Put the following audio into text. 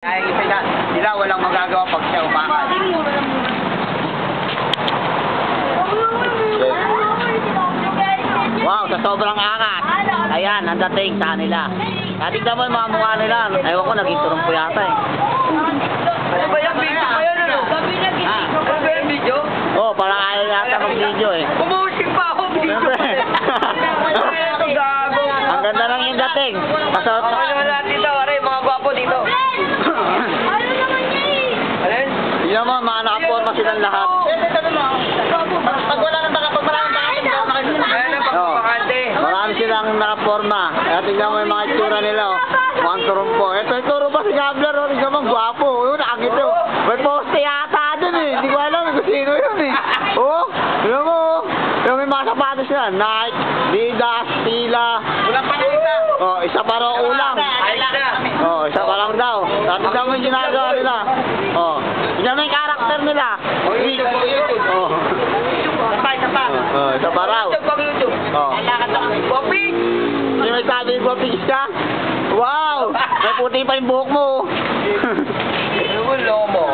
Dahil sila walang magagawa pag siya umakas. Wow, sa sobrang angat. Ayan, ang dating sa kanila. Tignan mo yung mga mukha nila. Ewan ko, naging turong po yata eh. Ano ba yung video ba yun, ano? Ano ba yung video? Oh, parang ayaw yata mag-video eh. Umusik pa ako video. Ang ganda lang yung dating. Pasot Ano naman lahat dito, aray, mga gwapo dito. Alin? Tignan mo, mga nakaporma silang lahat. Pag wala nang baka, pag wala nang baka, ayan ang pagpapakante. Marami silang nakaporma. Kaya tignan mo yung mga itsura nila. Oh. Mukhang turumpo. Ito yung turo ba si Gabler? Oh. Tignan mo, ang gwapo. Oh, nakangiti. Oh. May poste yata dun eh. Hindi ko alam kung sino yun eh. Oh, tignan mo. Oh. Yung may mga sapatos sila. Nike, Adidas, Tila. Ulang pa na isa. Oh, isa pa raw ulang. Ayos na. Oh, isa pa lang daw. Tapos tignan mo yung ginagawa nila. Oh, tignan mo yung karakter nila. O, YouTube po, YouTube. Oh, Isa pa. oh, isa pa raw. YouTube pag YouTube. Oh. Ang lakad na kami. Popik! Hindi may sabi ko, pigis ka? Wow! May puti pa yung buhok mo. Ano mo, lomo?